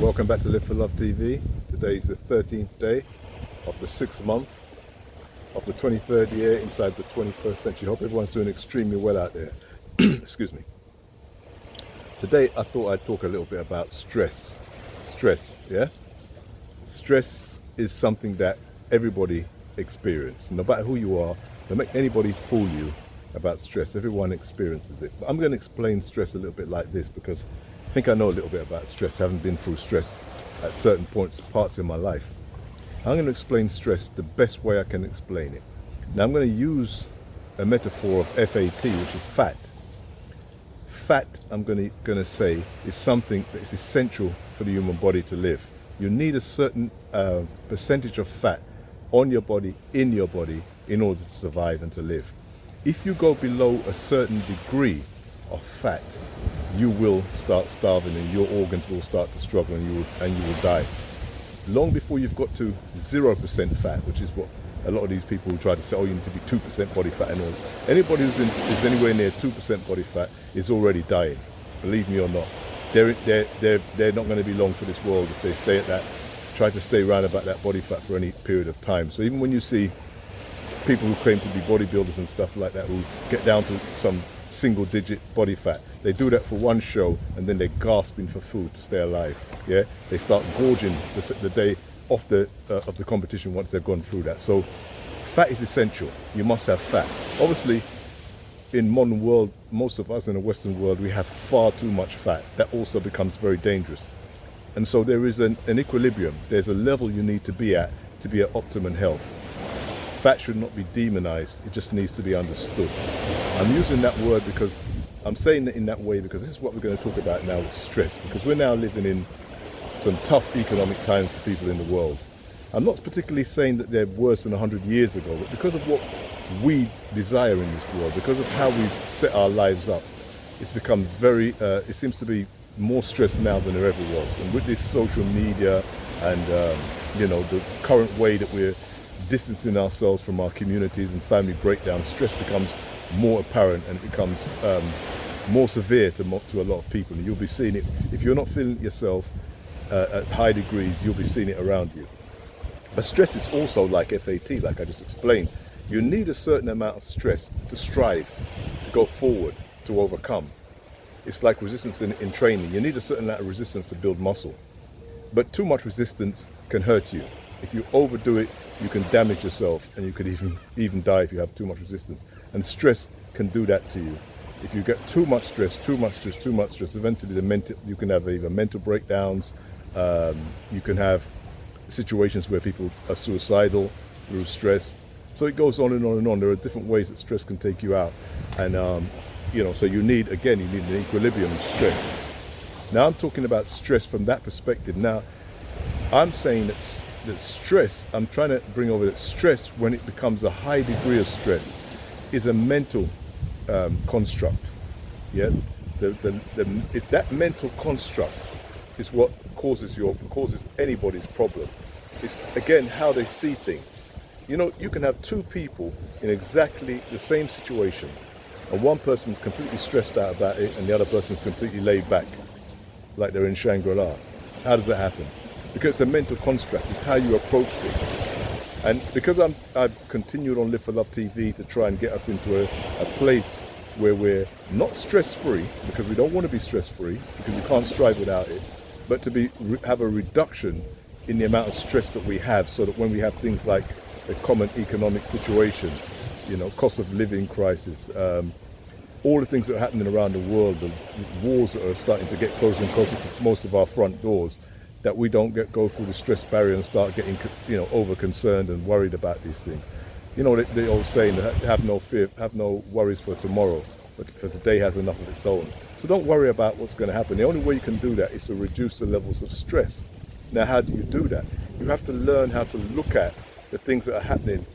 Welcome back to Live for Love TV. Today is the 13th day of the 6th month of the 23rd year inside the 21st century. Hope everyone's doing extremely well out there. Excuse me. Today I thought I'd talk a little bit about stress. Yeah? Stress is something that everybody experiences. No matter who you are, don't make anybody fool you about stress. Everyone experiences it. But I'm going to explain stress a little bit like this because I think I know a little bit about stress, having been through stress at certain parts in my life. I'm going to explain stress the best way I can explain it. Now I'm going to use a metaphor of FAT, which is fat. Fat, I'm going to say, is something that is essential for the human body to live. You need a certain percentage of fat on your body, in your body, in order to survive and to live. If you go below a certain degree of fat, you will start starving and your organs will start to struggle and you will die. Long before you've got to 0% fat, which is what a lot of these people who try to say, oh, you need to be 2% body fat and all. Anybody who's anywhere near 2% body fat is already dying, believe me or not. They're not going to be long for this world if they stay at that, try to stay around about that body fat for any period of time. So even when you see people who claim to be bodybuilders and stuff like that, who get down to some single digit body fat, they do that for one show and then they're gasping for food to stay alive. Yeah, they start gorging the day of the competition once they've gone through that. So fat is essential. You must have fat. Obviously, in modern world, most of us in the Western world, we have far too much fat. That also becomes very dangerous. And so there is an equilibrium. There's a level you need to be at optimum health. Fat should not be demonized, it just needs to be understood. I'm using that word because I'm saying it in that way because this is what we're going to talk about now with stress, because we're now living in some tough economic times for people in the world. I'm not particularly saying that they're worse than 100 years ago, but because of what we desire in this world, because of how we've set our lives up, it's become very, it seems to be more stress now than there ever was. And with this social media and, the current way that we're distancing ourselves from our communities and family breakdown, stress becomes more apparent and it becomes more severe to a lot of people. And you'll be seeing it, if you're not feeling it yourself at high degrees, you'll be seeing it around you. But stress is also like FAT, like I just explained. You need a certain amount of stress to strive, to go forward, to overcome. It's like resistance in training. You need a certain amount of resistance to build muscle. But too much resistance can hurt you. If you overdo it, you can damage yourself and you could even die if you have too much resistance. And stress can do that to you. If you get too much stress, eventually you can have either mental breakdowns, you can have situations where people are suicidal through stress. So it goes on and on and on. There are different ways that stress can take you out. And, so you need an equilibrium of stress. Now I'm talking about stress from that perspective. Now, I'm saying that stress, I'm trying to bring over that stress, when it becomes a high degree of stress, is a mental construct. Yeah, that mental construct is what causes anybody's problem. It's again how they see things. You can have two people in exactly the same situation, and one person's completely stressed out about it, and the other person's completely laid back, like they're in Shangri-La. How does that happen? Because it's a mental construct. It's how you approach things. And because I've continued on Live for Love TV to try and get us into a place where we're not stress-free, because we don't want to be stress-free, because we can't strive without it, but to have a reduction in the amount of stress that we have, so that when we have things like a common economic situation, cost of living crisis, all the things that are happening around the world, the wars that are starting to get closer and closer to most of our front doors, that we don't go through the stress barrier and start getting, over concerned and worried about these things. The old saying, have no fear, have no worries for tomorrow, but for today has enough of its own. So don't worry about what's going to happen. The only way you can do that is to reduce the levels of stress. Now, how do you do that? You have to learn how to look at the things that are happening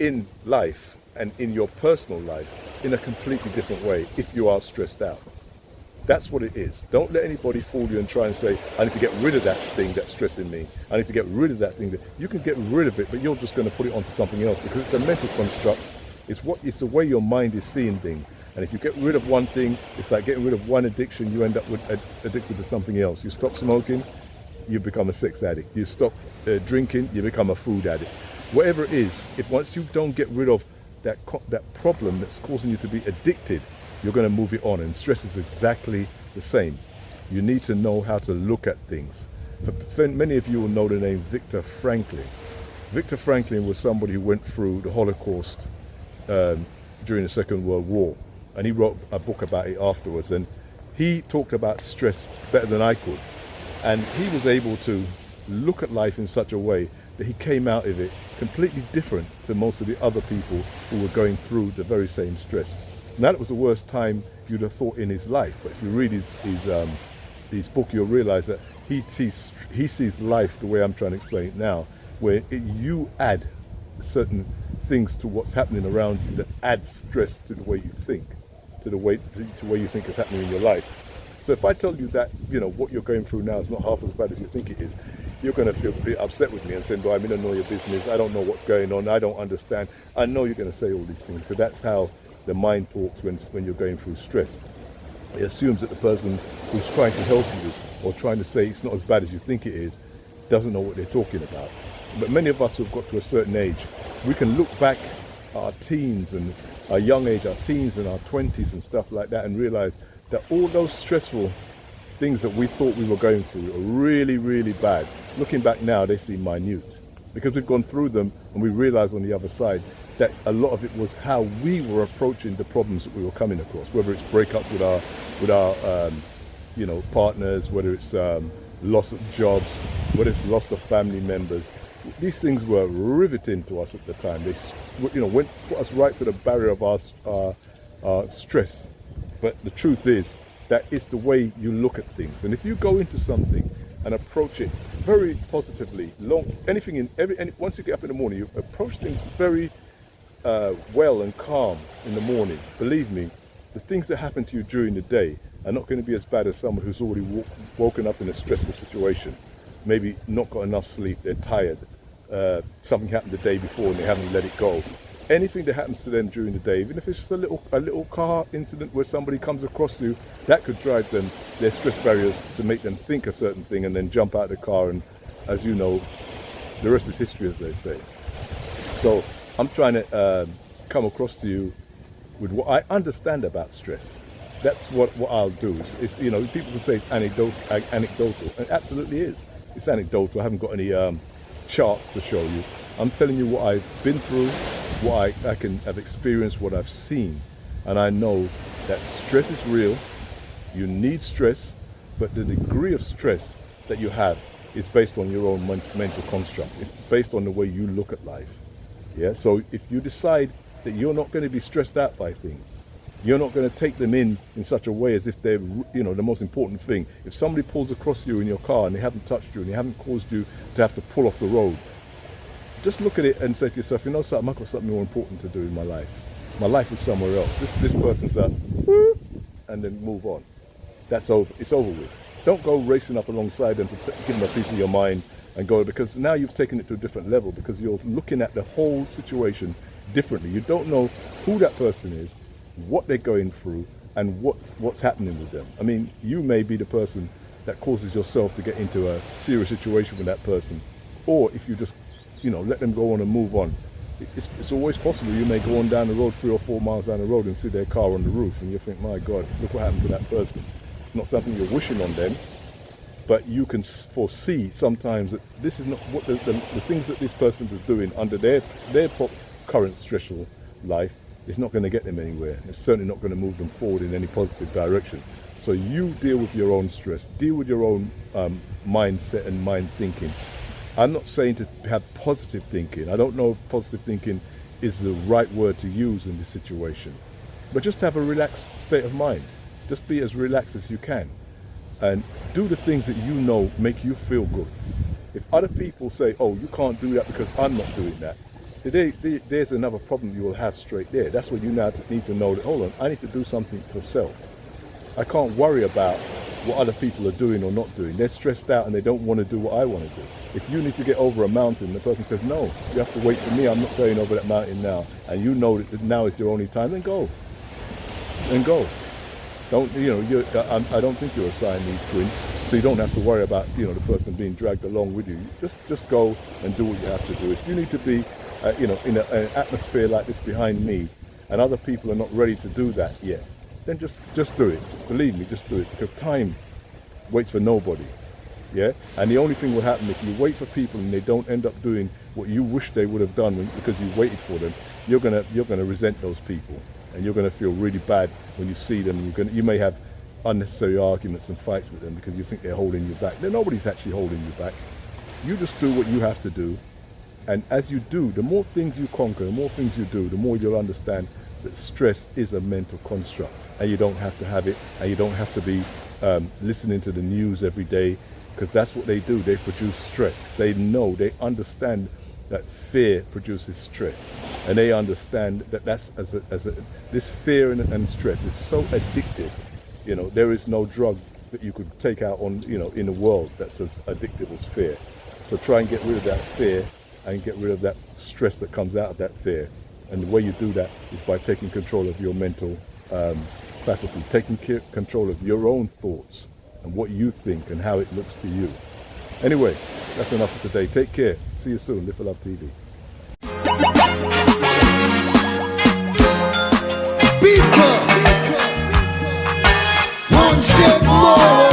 in life and in your personal life in a completely different way if you are stressed out. That's what it is. Don't let anybody fool you and try and say, I need to get rid of that thing that's stressing me. I need to get rid of that thing. You can get rid of it, but you're just going to put it onto something else because it's a mental construct. It's the way your mind is seeing things. And if you get rid of one thing, it's like getting rid of one addiction, you end up addicted to something else. You stop smoking, you become a sex addict. You stop drinking, you become a food addict. Whatever it is, if once you don't get rid of that problem that's causing you to be addicted, you're going to move it on. And stress is exactly the same. You need to know how to look at things. Many of you will know the name Viktor Frankl. Viktor Frankl was somebody who went through the Holocaust during the Second World War, and he wrote a book about it afterwards, and he talked about stress better than I could, and he was able to look at life in such a way that he came out of it completely different to most of the other people who were going through the very same stress. Now, that was the worst time you'd have thought in his life, but if you read his book, you'll realize that he sees life the way I'm trying to explain it now, where you add certain things to what's happening around you that adds stress to the way you think, to the way you think is happening in your life. So if I tell you that, what you're going through now is not half as bad as you think it is, you're going to feel a bit upset with me and saying, "Well, I'm in to know your business. I don't know what's going on. I don't understand." I know you're going to say all these things, because that's how the mind talks when you're going through stress. It assumes that the person who's trying to help you or trying to say it's not as bad as you think it is doesn't know what they're talking about. But many of us who've got to a certain age, we can look back at our teens and our young age, our teens and our 20s and stuff like that, and realize that all those stressful things that we thought we were going through are really, really bad. Looking back now, they seem minute, because we've gone through them and we realize on the other side that a lot of it was how we were approaching the problems that we were coming across, whether it's breakups with our partners, whether it's loss of jobs, whether it's loss of family members. These things were riveting to us at the time. They put us right to the barrier of our stress. But the truth is that it's the way you look at things. And if you go into something and approach it very positively, once you get up in the morning, you approach things very well and calm in the morning. Believe me, the things that happen to you during the day are not going to be as bad as someone who's already woken up in a stressful situation. Maybe not got enough sleep, they're tired, something happened the day before and they haven't let it go. Anything that happens to them during the day, even if it's just a little car incident where somebody comes across you, that could drive them, their stress barriers, to make them think a certain thing and then jump out of the car, and as you know, the rest is history, as they say. So I'm trying to come across to you with what I understand about stress. That's what I'll do. It's people can say it's anecdotal. It absolutely is. It's anecdotal. I haven't got any charts to show you. I'm telling you what I've been through, what I can have experienced, what I've seen. And I know that stress is real. You need stress, but the degree of stress that you have is based on your own mental construct. It's based on the way you look at life. Yeah. So if you decide that you're not going to be stressed out by things, you're not going to take them in such a way as if they're, the most important thing. If somebody pulls across you in your car and they haven't touched you and they haven't caused you to have to pull off the road, just look at it and say to yourself, something, I've got something more important to do in my life. My life is somewhere else. This person's up, and then move on. That's over. It's over with. Don't go racing up alongside them to give them a piece of your mind and go, because now you've taken it to a different level, because you're looking at the whole situation differently. You don't know who that person is, what they're going through, and what's happening with them. I mean, you may be the person that causes yourself to get into a serious situation with that person, or if you just let them go on and move on. It's always possible. You may go on down the road 3 or 4 miles down the road and see their car on the roof, and you think, my God, look what happened to that person. It's not something you're wishing on them, but you can foresee sometimes that this is not what the things that this person is doing under their current stressful life is not going to get them anywhere. It's certainly not going to move them forward in any positive direction. So you deal with your own stress, deal with your own mindset and mind thinking. I'm not saying to have positive thinking. I don't know if positive thinking is the right word to use in this situation, but just have a relaxed state of mind. Just be as relaxed as you can and do the things that make you feel good. If other people say, oh, you can't do that because I'm not doing that, there's another problem you will have straight there. That's when you now need to know that, hold on, I need to do something for self. I can't worry about what other people are doing or not doing. They're stressed out and they don't want to do what I want to do. If you need to get over a mountain, the person says, no, you have to wait for me. I'm not going over that mountain now. And you know that now is your only time, then go. Then go. Don't, I don't think you're a Siamese twin. So you don't have to worry about, you know, the person being dragged along with you. Just go and do what you have to do. If you need to be, you know, in an atmosphere like this behind me, and other people are not ready to do that yet, then just do it. Believe me, just do it, because time waits for nobody. Yeah, and the only thing will happen if you wait for people and they don't end up doing what you wish they would have done because you waited for them. You're gonna resent those people, and you're gonna feel really bad when you see them. You may have unnecessary arguments and fights with them because you think they're holding you back. Nobody's actually holding you back. You just do what you have to do, and as you do, the more things you conquer, the more things you do, the more you'll understand that stress is a mental construct, and you don't have to have it, and you don't have to be listening to the news every day, because that's what they do. They produce stress. They know, they understand that fear produces stress, and they understand that this fear and stress is so addictive. You know, there is no drug that you could take out on, you know, in the world that's as addictive as fear. So try and get rid of that fear and get rid of that stress that comes out of that fear. And the way you do that is by taking control of your mental faculty, taking control of your own thoughts and what you think and how it looks to you. Anyway, that's enough for today. Take care. See you soon. Live for Love TV. People, one step more.